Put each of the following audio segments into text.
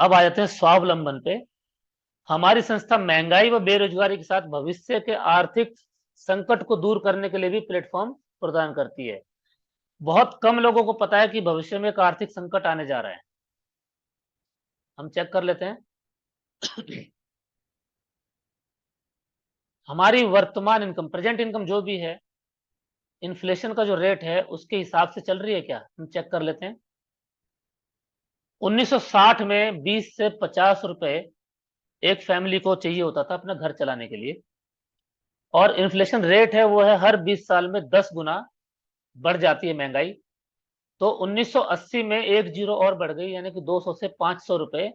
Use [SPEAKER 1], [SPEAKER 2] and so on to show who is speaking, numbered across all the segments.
[SPEAKER 1] अब आ जाते हैं स्वावलंबन पे। हमारी संस्था महंगाई व बेरोजगारी के साथ भविष्य के आर्थिक संकट को दूर करने के लिए भी प्लेटफॉर्म प्रदान करती है। बहुत कम लोगों को पता है कि भविष्य में एक आर्थिक संकट आने जा रहा है। हम चेक कर लेते हैं। हमारी वर्तमान इनकम, प्रेजेंट इनकम जो भी है, इन्फ्लेशन का जो रेट है उसके हिसाब से चल रही है क्या, हम चेक कर लेते हैं। 1960 में 20 से 50 रुपए एक फैमिली को चाहिए होता था अपना घर चलाने के लिए, और इन्फ्लेशन रेट है वो है हर 20 साल में 10 गुना बढ़ जाती है महंगाई। तो 1980 में एक जीरो और बढ़ गई, यानी कि 200 से 500 रुपए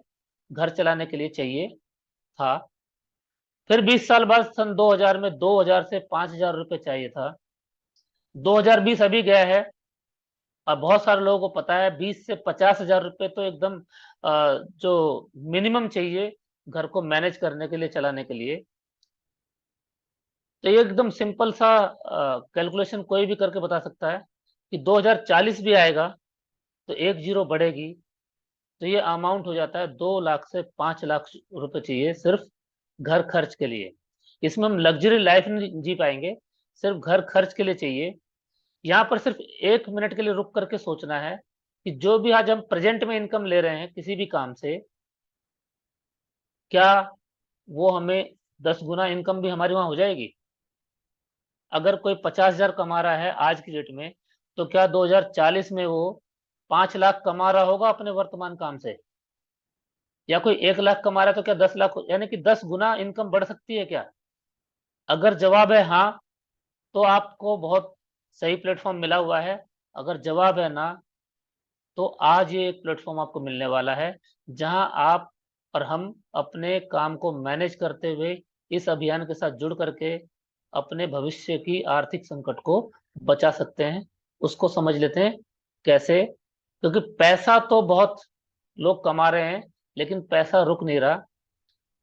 [SPEAKER 1] घर चलाने के लिए चाहिए था। फिर 20 साल बाद सन 2000 में 2000 से 5000 रुपए चाहिए था। 2020 अभी गया है, अब बहुत सारे लोगों को पता है 20 से 50 हजार रुपए तो एकदम जो मिनिमम चाहिए घर को मैनेज करने के लिए, चलाने के लिए। तो ये एकदम सिंपल सा कैलकुलेशन कोई भी करके बता सकता है कि 2040 भी आएगा तो एक जीरो बढ़ेगी, तो ये अमाउंट हो जाता है 2 लाख से 5 लाख रुपए चाहिए सिर्फ घर खर्च के लिए। इसमें हम लग्जरी लाइफ नहीं जी पाएंगे, सिर्फ घर खर्च के लिए चाहिए। यहाँ पर सिर्फ 1 मिनट के लिए रुक करके सोचना है कि जो भी आज हम प्रेजेंट में इनकम ले रहे हैं किसी भी काम से, क्या वो हमें 10 गुना इनकम भी हमारी वहां हो जाएगी? अगर कोई 50 हजार कमा रहा है आज की डेट में, तो क्या 2040 में वो 5 लाख कमा रहा होगा अपने वर्तमान काम से? या कोई 1 लाख कमा रहा है तो क्या 10 लाख, यानी कि 10 गुना इनकम बढ़ सकती है क्या? अगर जवाब है हाँ, तो आपको बहुत सही प्लेटफॉर्म मिला हुआ है। अगर जवाब है ना, तो आज ये एक प्लेटफॉर्म आपको मिलने वाला है जहां आप और हम अपने काम को मैनेज करते हुए इस अभियान के साथ जुड़ करके अपने भविष्य की आर्थिक संकट को बचा सकते हैं। उसको समझ लेते हैं कैसे। क्योंकि पैसा तो बहुत लोग कमा रहे हैं, लेकिन पैसा रुक नहीं रहा।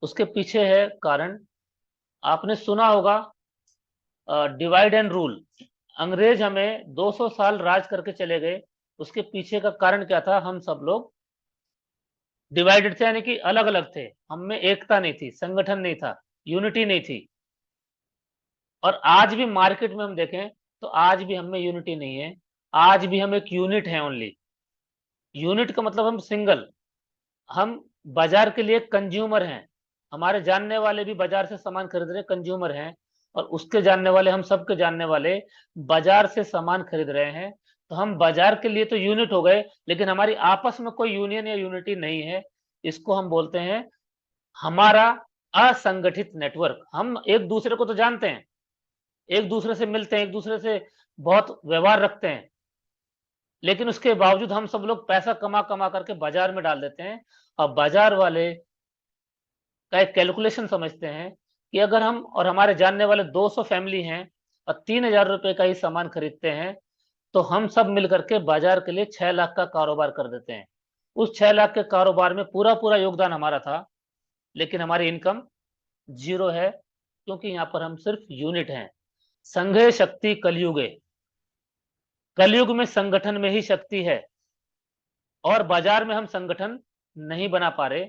[SPEAKER 1] उसके पीछे है कारण। आपने सुना होगा डिवाइड एंड रूल। अंग्रेज हमें 200 साल राज करके चले गए, उसके पीछे का कारण क्या था? हम सब लोग डिवाइडेड थे, यानी कि अलग अलग थे। हम में एकता नहीं थी, संगठन नहीं था, यूनिटी नहीं थी। और आज भी मार्केट में हम देखें तो आज भी हम में यूनिटी नहीं है। आज भी हम एक यूनिट है ओनली। यूनिट का मतलब हम सिंगल। हम बाजार के लिए कंज्यूमर हैं, हमारे जानने वाले भी बाजार से सामान खरीद रहे कंज्यूमर हैं, और उसके जानने वाले, हम सबके जानने वाले बाजार से सामान खरीद रहे हैं। तो हम बाजार के लिए तो यूनिट हो गए, लेकिन हमारी आपस में कोई यूनियन या यूनिटी नहीं है। इसको हम बोलते हैं हमारा असंगठित नेटवर्क। हम एक दूसरे को तो जानते हैं, एक दूसरे से मिलते हैं, एक दूसरे से बहुत व्यवहार रखते हैं, लेकिन उसके बावजूद हम सब लोग पैसा कमा कमा करके बाजार में डाल देते हैं। और बाजार वाले का एक कैलकुलेशन समझते हैं कि अगर हम और हमारे जानने वाले 200 फैमिली हैं और 3000 रुपए का ही सामान खरीदते हैं, तो हम सब मिलकर के बाजार के लिए 6 लाख का कारोबार कर देते हैं। उस 6 लाख के कारोबार में पूरा पूरा योगदान हमारा था, लेकिन हमारी इनकम जीरो है, क्योंकि यहाँ पर हम सिर्फ यूनिट हैं। संघे शक्ति कलयुगे। कलयुग में संगठन में ही शक्ति है, और बाजार में हम संगठन नहीं बना पा रहे।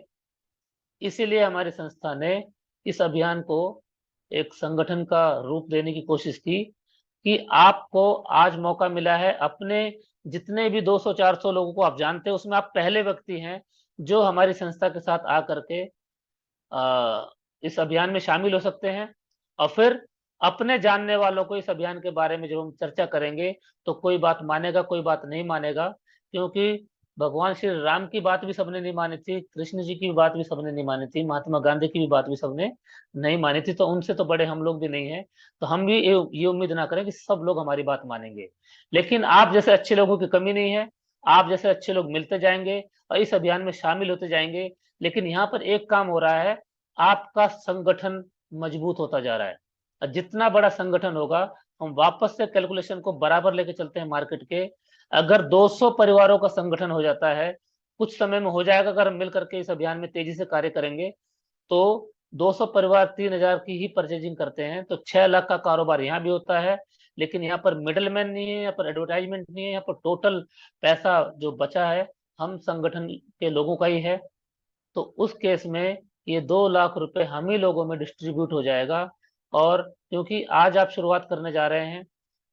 [SPEAKER 1] इसीलिए हमारी संस्था ने इस अभियान को एक संगठन का रूप देने की कोशिश की कि आपको आज मौका मिला है। अपने जितने भी 200-400 लोगों को आप जानते हैं, उसमें आप पहले व्यक्ति हैं जो हमारी संस्था के साथ आकर के इस अभियान में शामिल हो सकते हैं। और फिर अपने जानने वालों को इस अभियान के बारे में जब हम चर्चा करेंगे, तो कोई बात मानेगा, कोई बात नहीं मानेगा। क्योंकि भगवान श्री राम की बात भी सबने नहीं मानी थी, कृष्ण जी की बात भी सबने नहीं मानी थी, महात्मा गांधी की भी बात भी सबने नहीं मानी थी, तो उनसे तो बड़े हम लोग भी नहीं हैं। तो हम भी ये उम्मीद ना करें कि सब लोग हमारी बात मानेंगे। लेकिन आप जैसे अच्छे लोगों की कमी नहीं है, आप जैसे अच्छे लोग मिलते जाएंगे और इस अभियान में शामिल होते जाएंगे। लेकिन यहाँ पर एक काम हो रहा है, आपका संगठन मजबूत होता जा रहा है। और जितना बड़ा संगठन होगा, हम वापस से कैलकुलेशन को बराबर लेके चलते हैं मार्केट के। अगर 200 परिवारों का संगठन हो जाता है, कुछ समय में हो जाएगा, अगर हम मिल करके इस अभियान में तेजी से कार्य करेंगे, तो 200 परिवार 3000 की ही परचेजिंग करते हैं, तो 6 लाख का कारोबार यहाँ भी होता है। लेकिन यहाँ पर मिडलमैन नहीं है, यहाँ पर एडवर्टाइजमेंट नहीं है, यहाँ पर टोटल पैसा जो बचा है हम संगठन के लोगों का ही है। तो उस केस में ये 2 लाख रुपए हम ही लोगों में डिस्ट्रीब्यूट हो जाएगा। और क्योंकि आज आप शुरुआत करने जा रहे हैं,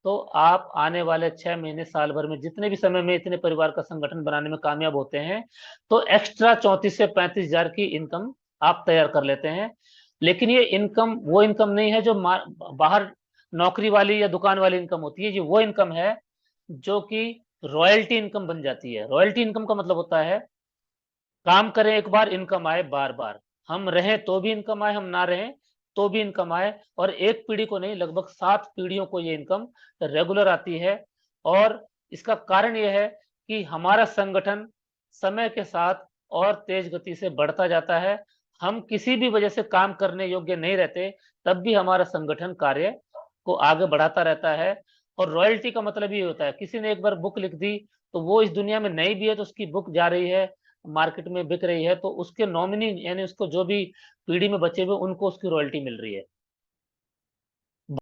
[SPEAKER 1] तो आप आने वाले 6 महीने साल भर में जितने भी समय में इतने परिवार का संगठन बनाने में कामयाब होते हैं, तो एक्स्ट्रा 34 से 35 हजार की इनकम आप तैयार कर लेते हैं। लेकिन ये इनकम वो इनकम नहीं है जो बाहर नौकरी वाली या दुकान वाली इनकम होती है। ये वो इनकम है जो कि रॉयल्टी इनकम बन जाती है। रॉयल्टी इनकम का मतलब होता है काम करें एक बार, इनकम आए बार बार। हम रहें तो भी इनकम आए, हम ना रहें तो भी इनकम आए। और एक पीढ़ी को नहीं, लगभग 7 पीढ़ियों को ये इनकम रेगुलर आती है। और इसका कारण यह है कि हमारा संगठन समय के साथ और तेज गति से बढ़ता जाता है। हम किसी भी वजह से काम करने योग्य नहीं रहते, तब भी हमारा संगठन कार्य को आगे बढ़ाता रहता है। और रॉयल्टी का मतलब ये होता है, किसी ने एक बार बुक लिख दी, तो वो इस दुनिया में नहीं भी है, तो उसकी बुक जा रही है, मार्केट में बिक रही है, तो उसके नॉमिनी यानी उसको जो भी पीढ़ी में बचे हुए उनको उसकी रॉयल्टी मिल रही है।